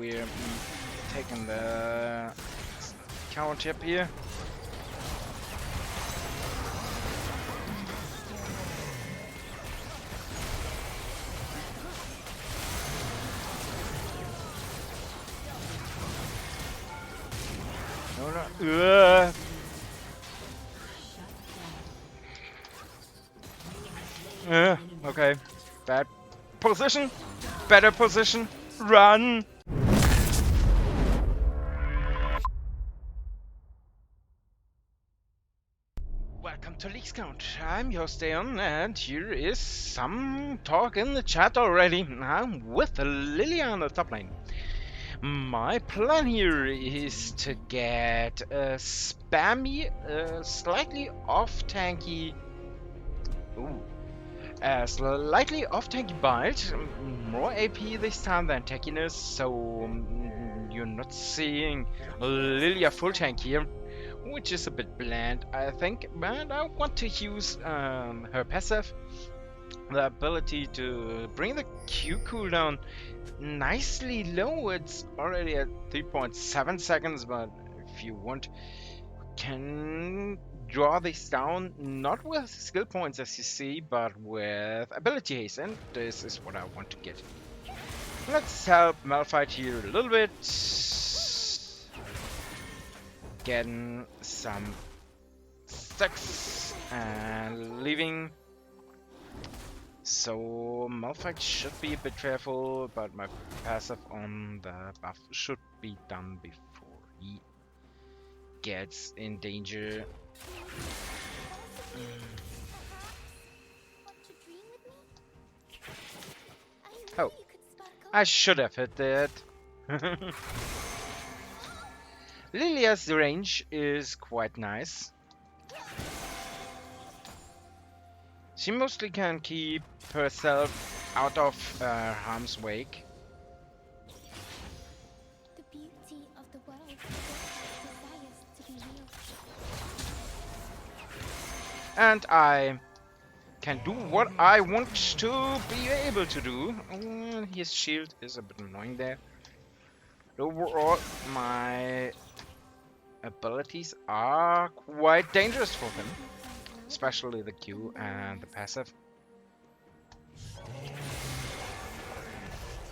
we're taking the counter tip here. No. Okay. Bad position. Better position. Run. Welcome to League Scout. I'm your Steon, and here is some talk in the chat already. I'm with Lillia on the top lane. My plan here is to get a spammy, slightly off-tanky... Ooh. A slightly off-tanky bite, more AP this time than tankiness, so you're not seeing Lillia full tank here, which is a bit bland, I think, but I want to use her passive, the ability to bring the Q cooldown nicely low. It's already at 3.7 seconds, but if you want, can draw this down not with skill points as you see, but with ability haste, and this is what I want to get. Let's help Malphite here a little bit, getting some stacks and leaving. So Malphite should be a bit careful, but my passive on the buff should be done before he gets in danger. Oh, I should have hit that. Lillia's range is quite nice. She mostly can keep herself out of harm's wake. The beauty of the world desires to be real. And I can do what I want to be able to do. His shield is a bit annoying there. Overall, my abilities are quite dangerous for him, especially the Q and the passive.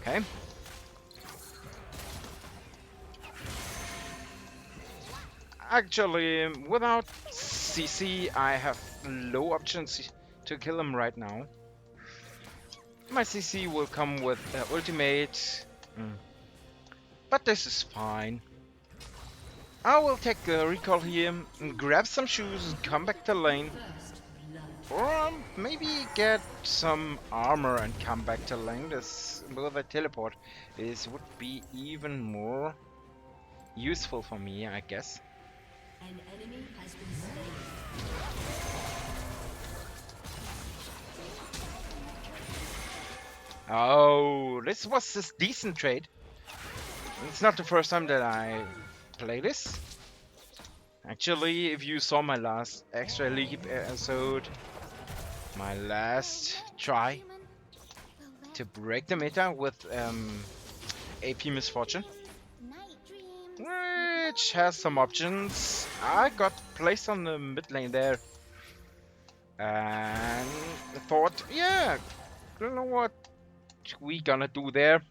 Okay. Actually, without CC, I have low options to kill him right now. My CC will come with ultimate, but this is fine. I will take a recall here, and grab some shoes, and come back to lane. Or maybe get some armor and come back to lane. This with a teleport would be even more useful for me, I guess. An enemy has been slain. Oh, this was a decent trade. It's not the first time that I play this. Actually, if you saw my last XTrail League episode, my last try to break the meta with AP Misfortune, which has some options. I got placed on the mid lane there and thought, yeah, you know what we gonna do there.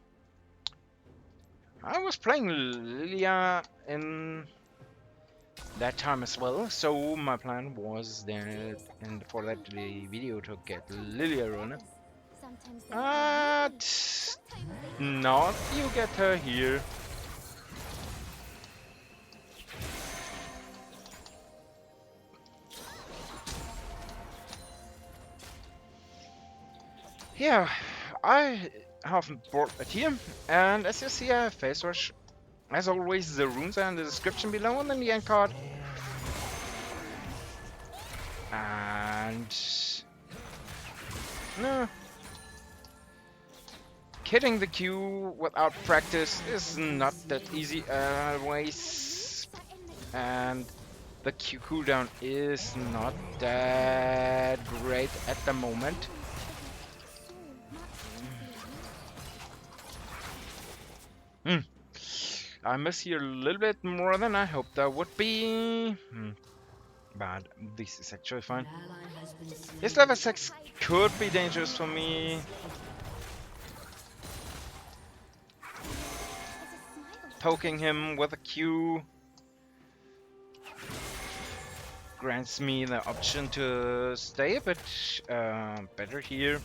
I was playing Lillia in that time as well, so my plan was then and for that video to get Lillia runner. But not you get her here. Yeah, I haven't brought it here, and as you see, I have face rush. As always, the runes are in the description below and in the end card. And no, hitting the Q without practice is not that easy always, and the Q cooldown is not that great at the moment. I miss here a little bit more than I hoped I would be. But this is actually fine. An ally has been slain. His level 6 could be dangerous for me. There's a smile. Poking him with a Q grants me the option to stay a bit better here.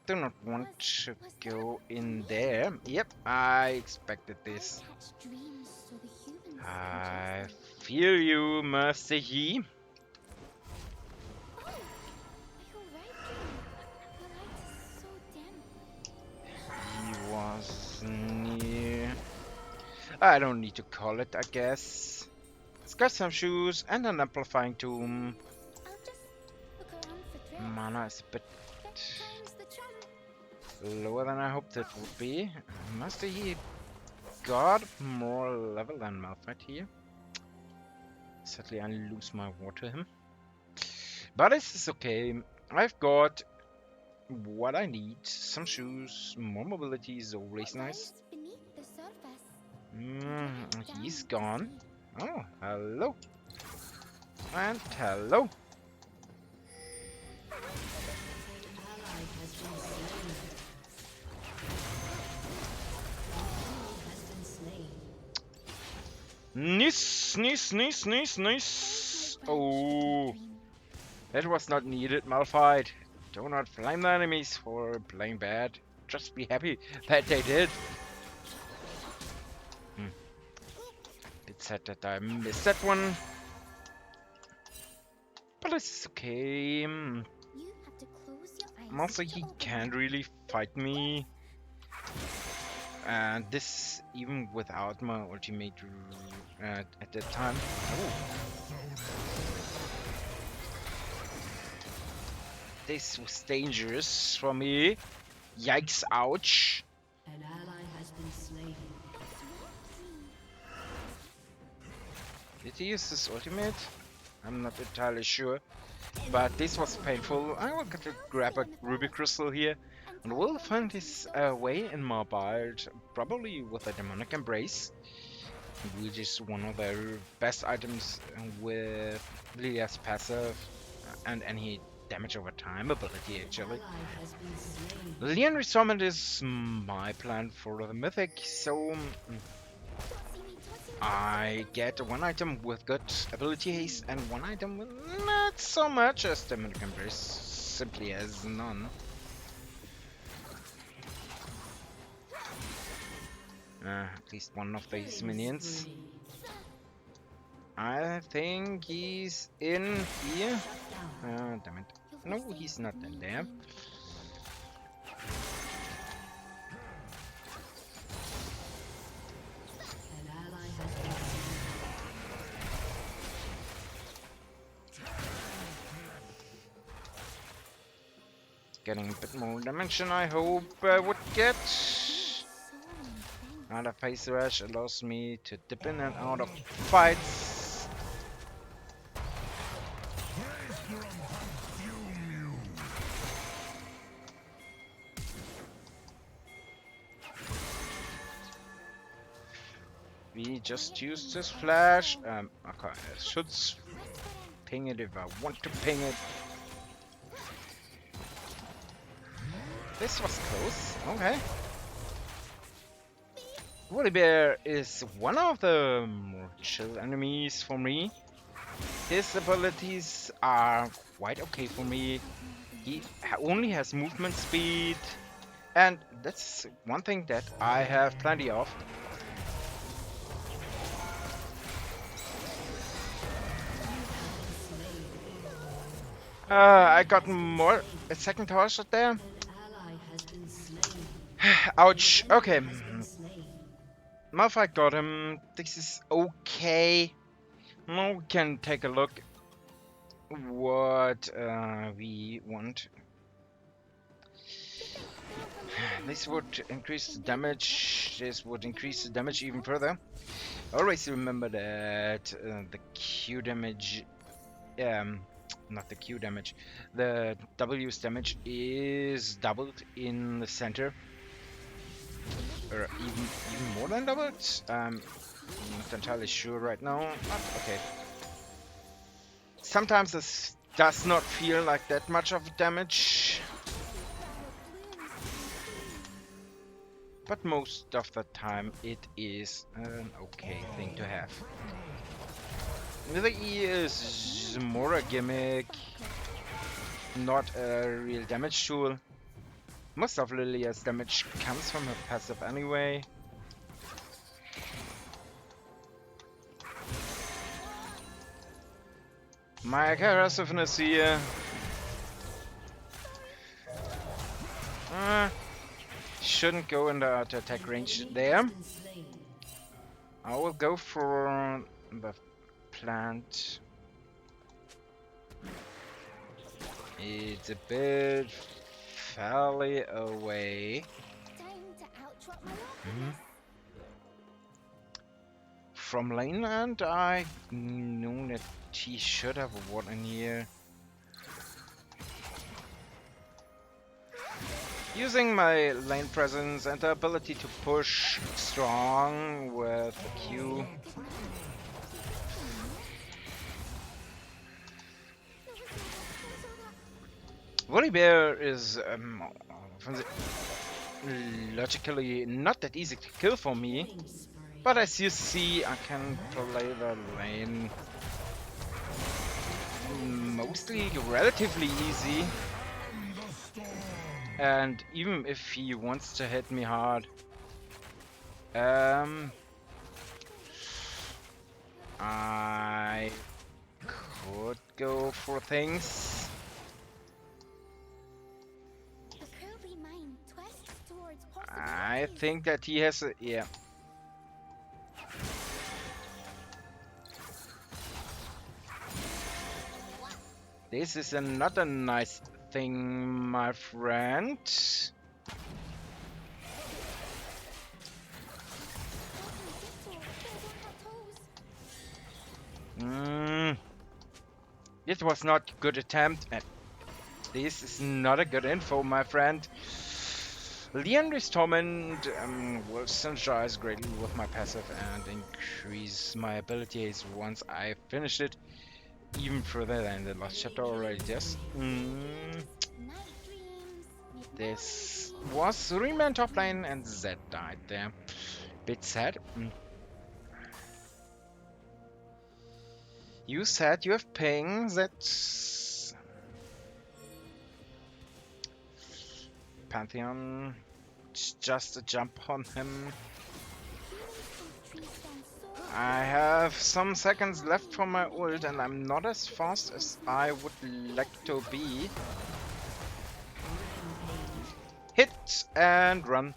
Do not want to go in there. Yep, I expected this. Hatch dreams so the humans I can chase them. feel you, Master Yi. Oh, are you right, Dream? Your light is so dim. He was near. I don't need to call it, I guess. It's got some shoes and an amplifying tomb. I'll just look around for threats. Mana is a bit That times the charm. lower than I hoped it would be. Master Yi got more level than Malphite here. Sadly, I lose my war to him. But this is okay. I've got what I need. Some shoes, more mobility is always What nice. lies beneath the surface? He's gone. Oh, hello. And hello. An ally has been slain. An enemy has been slain. Nice. Oh, that was not needed, Malphite. Do not blame the enemies for playing bad. Just be happy that they did. Bit sad that I missed that one. But it's okay. You have to close your eyes. Also, to he open can't them. really fight me. And this even without my ultimate at that time. Oh. This was dangerous for me. Yikes, ouch. An ally has been slain. Did he use his ultimate? I'm not entirely sure. But this was painful. I will get to grab a ruby crystal here. And we'll find his way in my build. Probably with a demonic embrace. Which is one of the best items with Lillia's passive. And any damage over time ability actually. An ally has been slain. Lillian Resolvement is my plan for the mythic, so I get one item with good ability haste and one item with not so much as demonic embrace, simply as none. At least one of these minions. Spree. I think he's in here. Shut down. Damn it. No, he's not in there. An ally has been Getting a bit more dimension, I hope I would get. And a face rush allows me to dip in and out of fights. We just used this flash. Okay, I should ping it if I want to ping it. This was close. Okay. Woolly Bear is one of the more chill enemies for me. His abilities are quite okay for me. He only has movement speed, and that's one thing that I have plenty of. I got more a second tower shot there. An ally has been slain. Ouch. Okay. Been slain. Malphite got him. This is okay. Now we can take a look what we want. This would increase the damage. This would increase the damage even further. Always remember that the Q damage not the Q damage. The W's damage is doubled in the center, or even more than doubled. I'm not entirely sure right now. But okay. Sometimes this does not feel like that much of damage, but most of the time it is an okay thing to have. The E is more a gimmick, not a real damage tool. Most of Lillia's damage comes from her passive anyway. My aggressiveness here. Shouldn't go in the auto attack range there. I will go for the plant. It's a bit fairly away. From lane, and I know that he should have a ward in here. Using my lane presence and the ability to push strong with the Q. Volibear is logically not that easy to kill for me, but as you see, I can play the lane mostly relatively easy. And even if he wants to hit me hard, I could go for things. I think that he has a... yeah. This is not a nice thing, my friend. This was not a good attempt, and this is not a good info, my friend. Leander's Torment will synergize greatly with my passive and increase my ability haste once I finish it, even further than the last chapter already does. This was 3-man top lane and Zed died there. Bit sad. You said you have ping that Pantheon. Just a jump on him. I have some seconds left for my ult and I'm not as fast as I would like to be. Hit and run.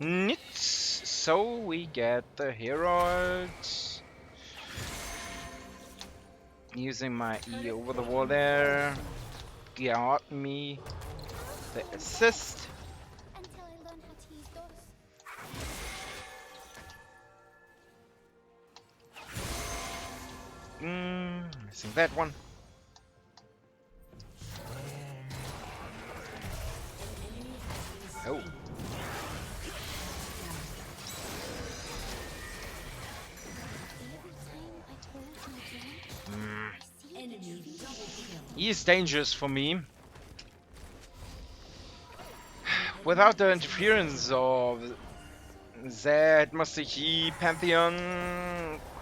Nits. So we get the Herald. Using my E over the wall there. Got me the assist. Until I learn how to use those. Missing that one. Oh. He is dangerous for me. Without the interference of Zed, Master Yi, Pantheon,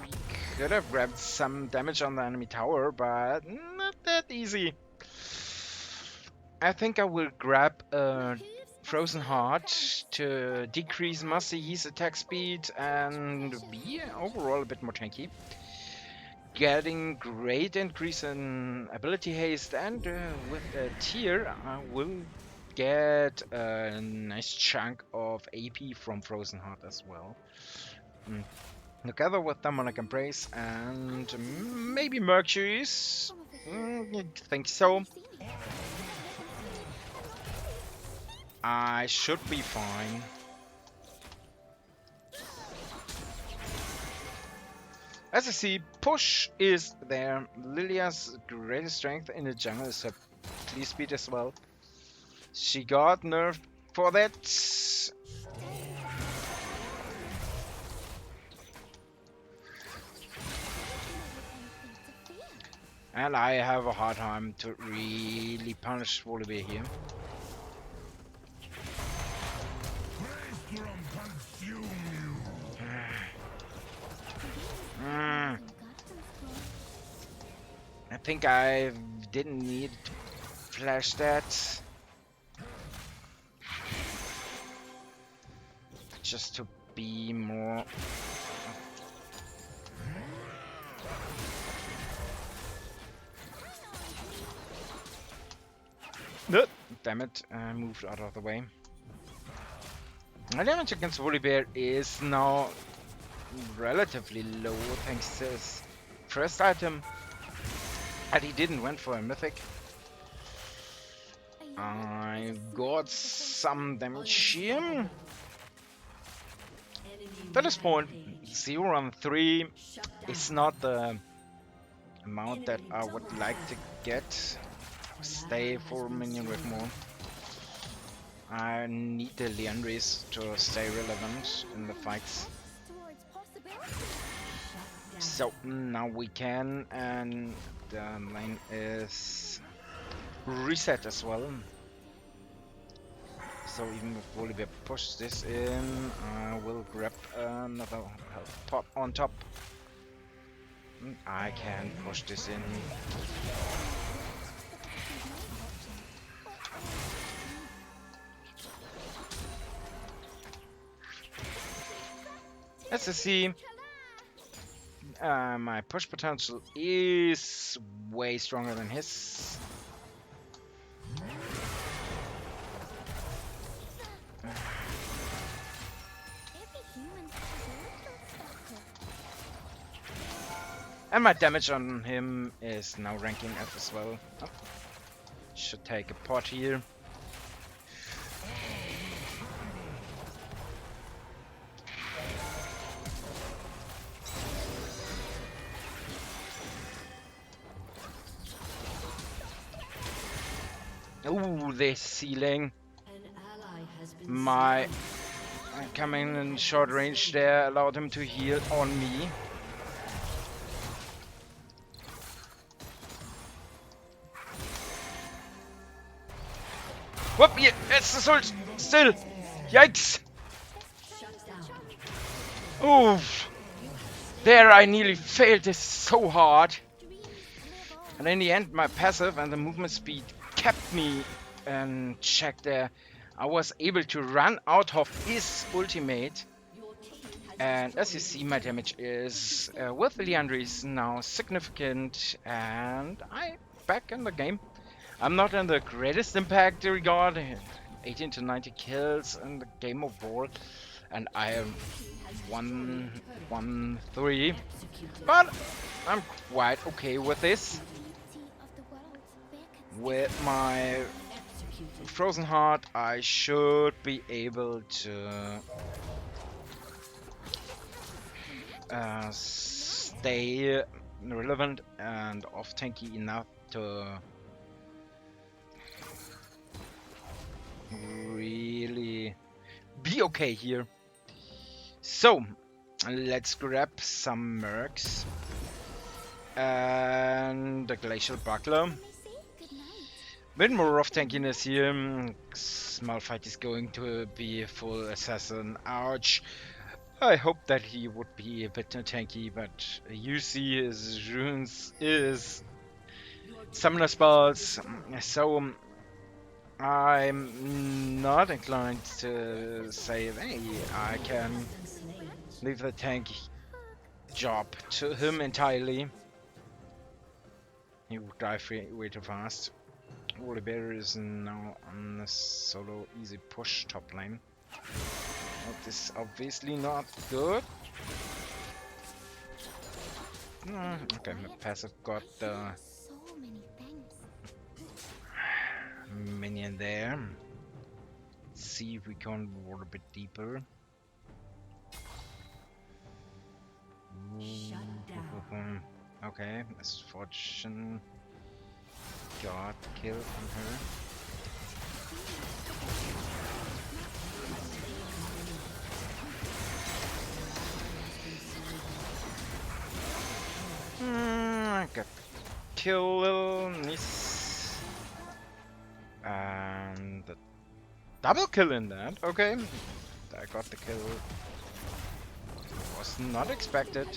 we could have grabbed some damage on the enemy tower, but not that easy. I think I will grab a Frozen Heart to decrease Master Yi's attack speed and be overall a bit more tanky. Getting great increase in ability haste, and with a tier I will get a nice chunk of AP from Frozen Heart as well. Together with Demonic Embrace and maybe Mercury's. I think so. I should be fine. As you see, push is there. Lilia's greatest strength in the jungle is her clear speed as well. She got nerfed for that. And I have a hard time to really punish Volibear here. I think I didn't need to flash that. Just to be more... No, damn it, I moved out of the way. My damage against Volibear is now relatively low thanks to his first item. And he didn't went for a mythic. I got some damage here. At this point, 0 on 3 is not the amount that I would like to get. Stay for minion with more. I need the Leandries to stay relevant in the fights. So now we can, and the lane is reset as well. So even if Volibear pushes this in, I will grab another health pot on top. I can push this in. As you see, my push potential is way stronger than his. And my damage on him is now ranking up as well. Oh. Should take a pot here. Ooh, this ceiling. My coming in short range there allowed him to heal on me. Whoop, yeah, it's the sword still. Yikes. Oof. There I nearly failed this so hard. And in the end, my passive and the movement speed kept me in check there. I was able to run out of his ultimate. And as you see, my damage is with the Leandries now significant. And I'm back in the game. I'm not in the greatest impact regard. 18 to 90 kills in the game overall. And I am 1-3. But I'm quite okay with this. With my Frozen Heart, I should be able to stay relevant and off tanky enough to really be okay here. So let's grab some mercs and the Glacial Buckler. Bit more off tankiness here. Small fight is going to be full assassin. Ouch. I hope that he would be a bit tanky, but you see his runes is summoner spells, so I'm not inclined to say, hey, I can leave the tank job to him entirely. He would die way too fast. Volibear is now on a solo easy push top lane. That is obviously not good. Okay, my passive got the minion there. Let's see if we can ward a bit deeper. Okay, misfortune. Got kill on her. I got kill, nice. And the double kill in that. Okay, I got the kill. Was not expected.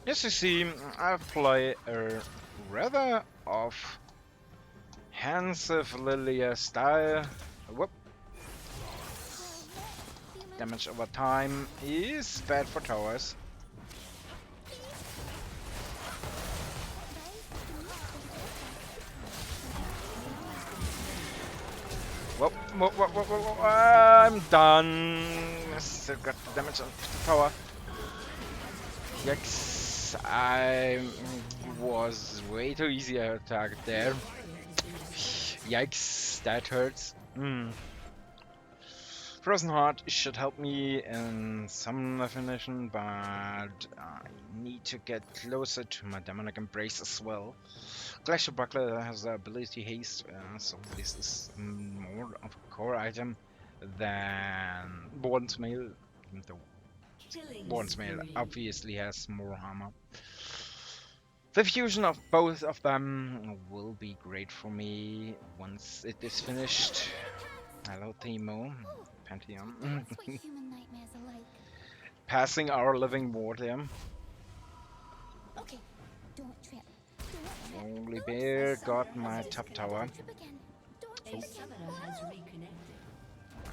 Yes, you see, I play a rather offensive Lillia style. Whoop. Damage over time is bad for towers. Whoop, whoop, whoop, whoop, whoop, whoop. I'm done. Still got the damage on the tower. Yikes, I was way too easy a target there. Yikes, that hurts. Frozen Heart should help me in some definition, but I need to get closer to my Demonic Embrace as well. Glacial Buckler has the Ability Haste, so this is more of a core item than Born's Mail. The Born's Mail obviously has more armor. The fusion of both of them will be great for me once it is finished. Hello, Timo. Pantheon. That's what human nightmares are like. Passing our living ward there. Okay, don't trip. Only Bear got my top tower. Trip again. Don't A trip summoner has reconnected. I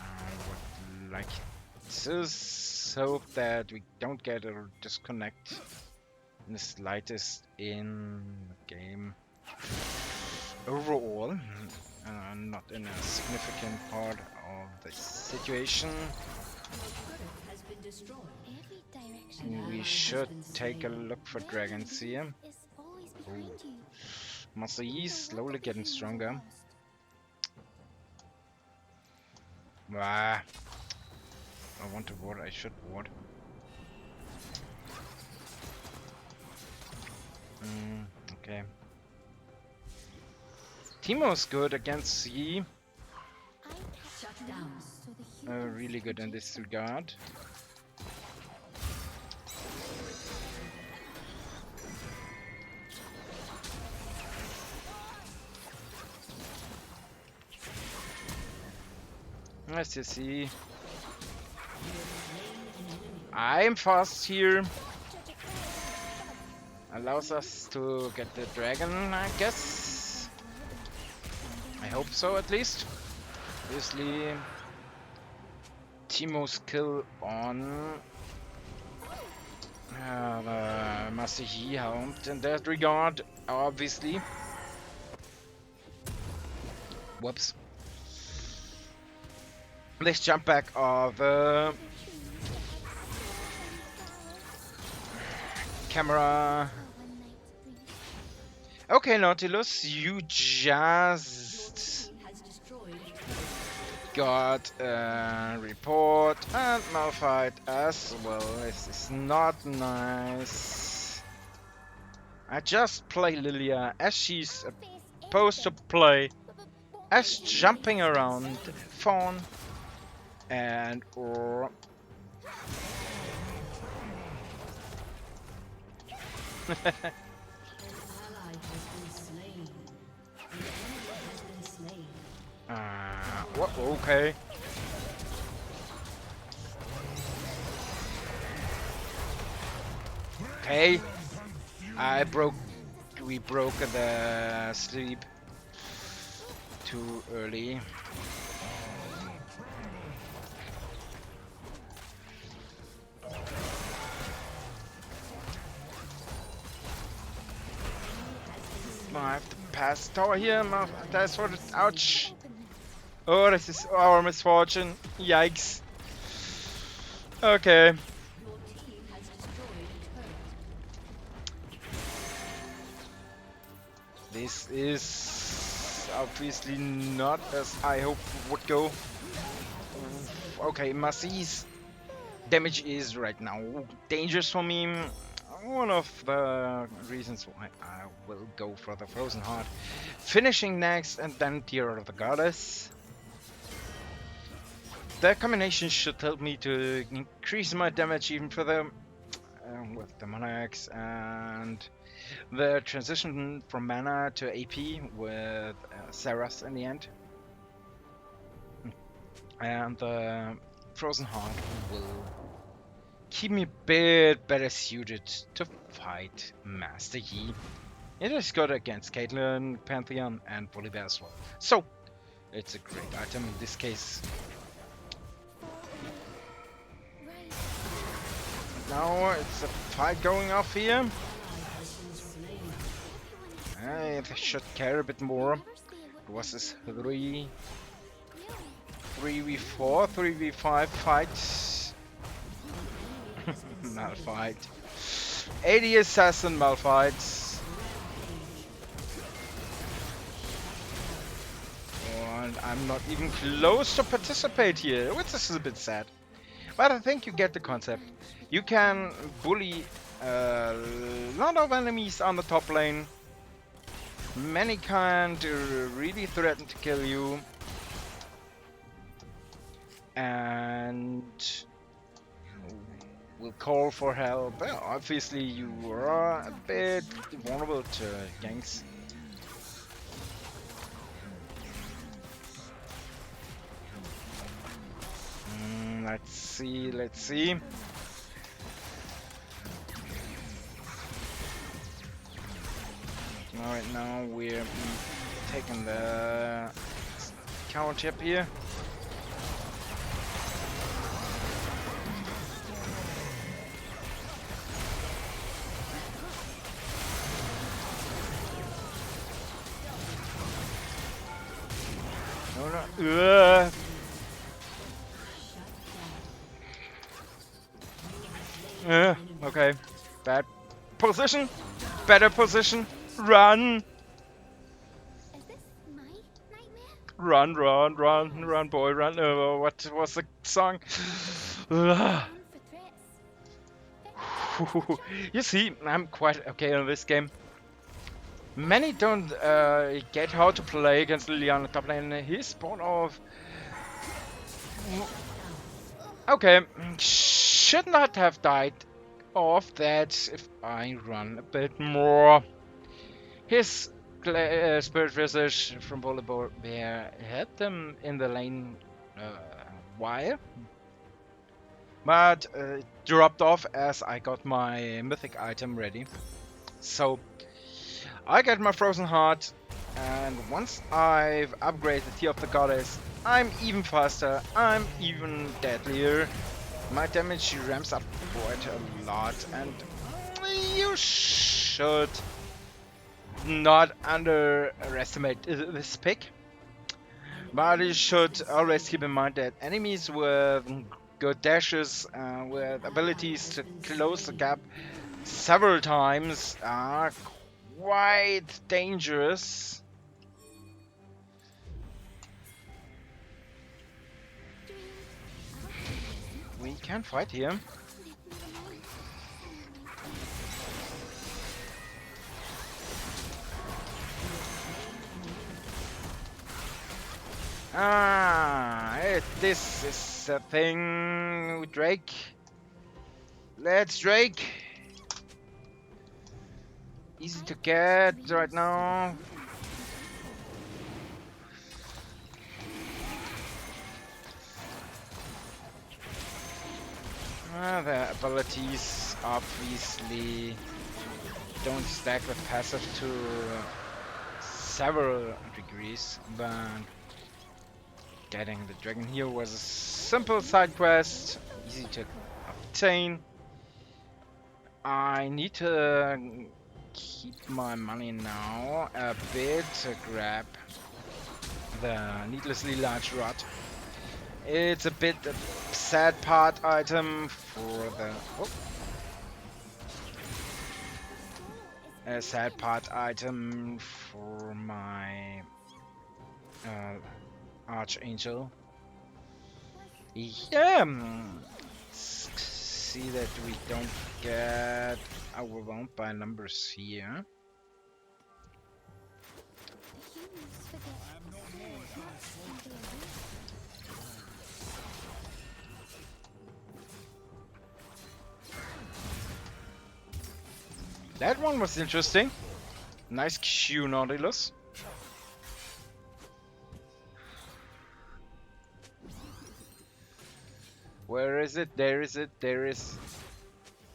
would like to hope that we don't get a disconnect in the slightest in the game overall, not in a significant part of the situation. Has been destroyed. every direction. We should take a look for dragons here. Is always behind you. Master Yi is slowly getting stronger. Ah, I want to ward, I should ward. Okay. Timo's good against Yi. Shut down. So the human Really good in this regard. As you see, I'm fast here. Allows us to get the dragon, I guess. I hope so, at least. Obviously, Timo's kill on Master Yi helped in that regard, obviously. Whoops. Let's jump back of camera. Okay, Nautilus, you just Has destroyed. got a report and malfight as well. This is not nice. I just play Lillia as she's supposed to play, as jumping around fawn and or An ally has been slain. An enemy has been slain. what? Okay. Okay. We broke the sleep too early. I have to pass tower here. That's what it's. Ouch. Oh, this is our misfortune. Yikes. Okay. Your team has destroyed a turret. This is obviously not as I hope would go. Okay, Massey's damage is right now dangerous for me. One of the reasons why I will go for the Frozen Heart. Finishing next and then Tear of the Goddess. The combination should help me to increase my damage even further with the Monarchs and the transition from mana to AP with Saras in the end. And the Frozen Heart will keep me a bit better suited to fight Master Yi. It is good against Caitlyn, Pantheon, and Volibear as well. So, it's a great item in this case. Now it's a fight going off here. I should care a bit more. It was this 3v4, 3v5 fight. Malfight. 80 assassin Malfight. And I'm not even close to participate here, which is a bit sad. But I think you get the concept. You can bully a lot of enemies on the top lane. Many can't really threaten to kill you. And will call for help. Well, obviously you are a bit vulnerable to ganks. Let's see. Alright, now we're taking the counter chip here. No. Okay. Bad position. Better position. Run. Is this my nightmare? Run, boy, run. What was the song? Known for threats. You see, I'm quite okay on this game. Many don't get how to play against Lillia on the top lane. He's spawned off. Okay, should not have died of that if I run a bit more. His Spirit Visage from Volibear had them in the lane while, but dropped off as I got my mythic item ready. So I get my Frozen Heart, and once I've upgraded Tear of the Goddess, I'm even faster, I'm even deadlier. My damage ramps up quite a lot, and you should not underestimate this pick. But you should always keep in mind that enemies with good dashes, with abilities to close the gap several times, are quite dangerous. We can fight here. This is a thing with Drake. Let's Drake. Easy to get right now. The abilities obviously don't stack with passive to several degrees, but getting the dragon here was a simple side quest, easy to obtain. I need to keep my money now a bit to grab the needlessly large rod. It's a bit a sad part item for the a sad part item for my Archangel. Yeah, see that we don't get overwhelmed by numbers here. The humans forget the sword must be their root. That one was interesting. Nice Q, Nautilus. Where is it? There is it. There is.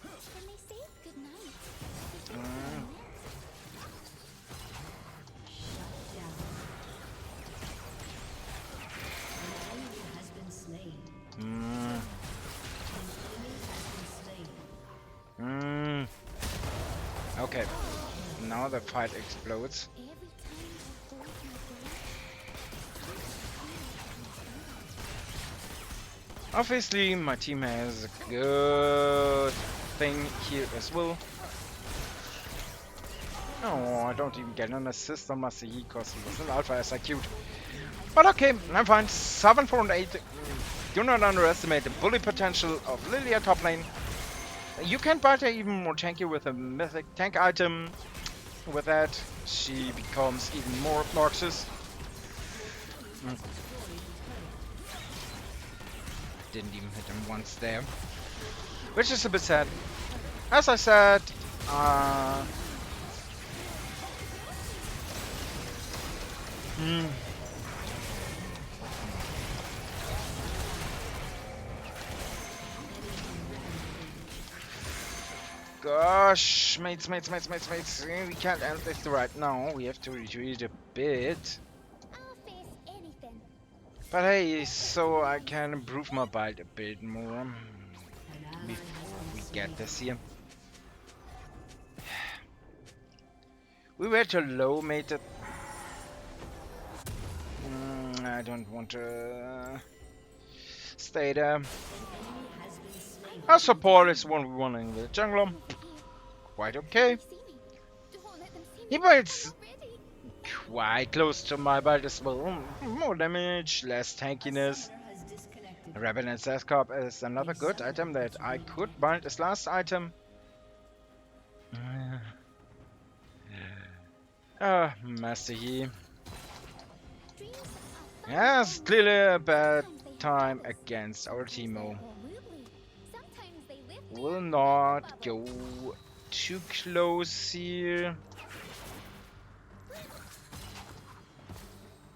When they say goodnight, they Mm. Has been slain. Mm. Mm. Okay. Now the fight explodes. every time I hold my breath, Obviously, my team has a good thing here as well. Oh, I don't even get an assist on Masahi because he was an alpha SIQ. But okay, I'm fine. 7, 4, and 8. Do not underestimate the bully potential of Lillia top lane. You can buy her even more tanky with a mythic tank item. With that, she becomes even more obnoxious. Didn't even hit him once there. Which is a bit sad. As I said, gosh, mates. We can't end this right now. We have to retreat a bit. I'll face anything. But hey, so I can improve my build a bit more before we get this here. We were too low, mate. I don't want to stay there. Our support is 1v1 in the jungle. Quite okay. They see me. Don't let them see me. Yeah, but it's Already. quite close to my build as well. More damage, less tankiness. Has disconnected. Rabbit and Sascop is another good item that I could build as last item. Master Yi. Dreams are fun. Yeah, it's clearly a bad time against our Teemo. Or rudely. Sometimes they live there Will in not bubble. go too close here.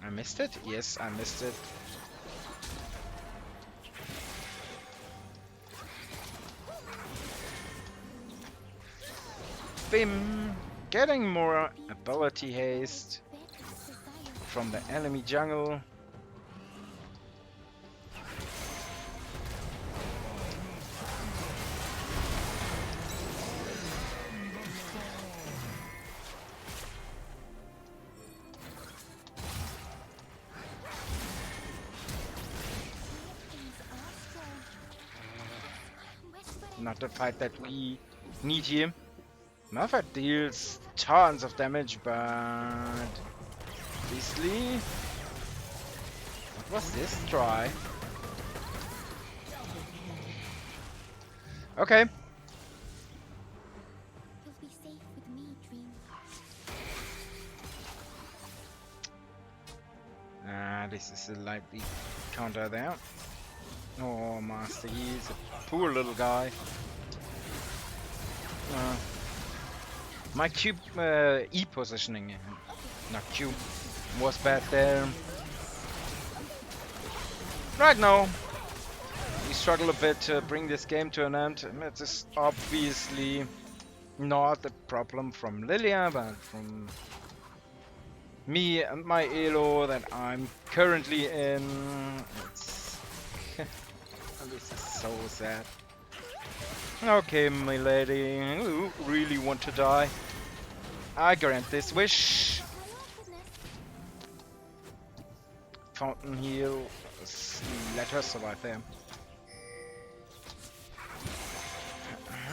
I missed it? Yes, I missed it. Bim! Getting more ability haste from the enemy jungle. Not the fight that we need here. Malphite deals tons of damage, but Beastly. What was this try? Okay. You'll be safe with me, Dream. This is a likely counter there. Oh, Master, he's a poor little guy. My Q E positioning, not Q, was bad there. Right now, we struggle a bit to bring this game to an end. It is obviously not a problem from Lillia, but from me and my elo that I'm currently in. It's this is so sad. Okay, my lady, you really want to die? I grant this wish. Fountain heal. Let her survive there.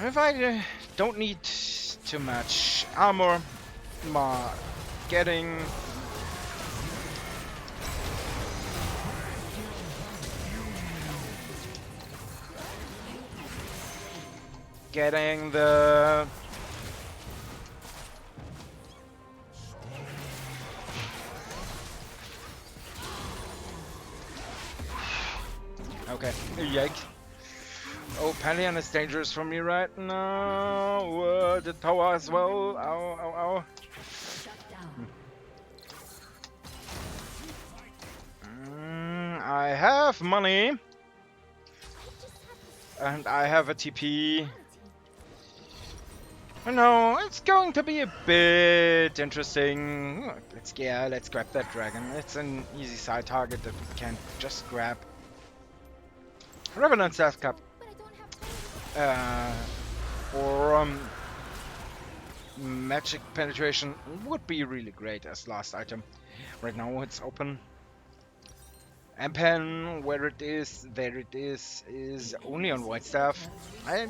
If I don't need too much armor, my getting getting the... Okay, yikes. Oh, Palion is dangerous for me right now. The tower as well. Ow, ow, ow. Shut down. I have money. I just have this And I have a TP. quality. No, it's going to be a bit interesting. Let's grab that dragon. It's an easy side target that we can just grab. Revenant Death Cup. But I don't have time. Or magic penetration would be really great as last item. Right now it's open. Ampen, where it is, there it is only on white staff. I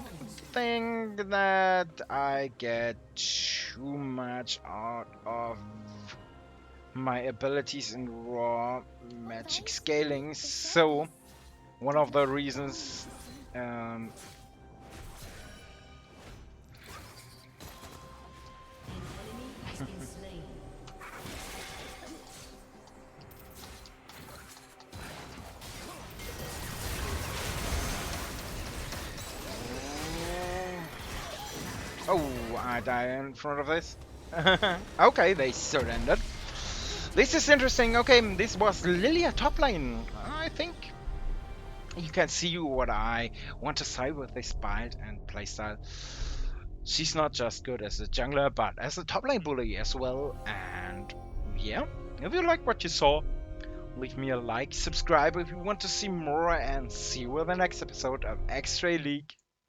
think that I get too much out of my abilities in raw magic scaling, so one of the reasons An enemy has been slain. Oh, I die in front of this. Okay, they surrendered. This is interesting. Okay, this was Lillia top lane. I think you can see what I want to say with this build and playstyle. She's not just good as a jungler, but as a top lane bully as well. And yeah, if you like what you saw, leave me a like, subscribe if you want to see more, and see you in the next episode of XTrail League.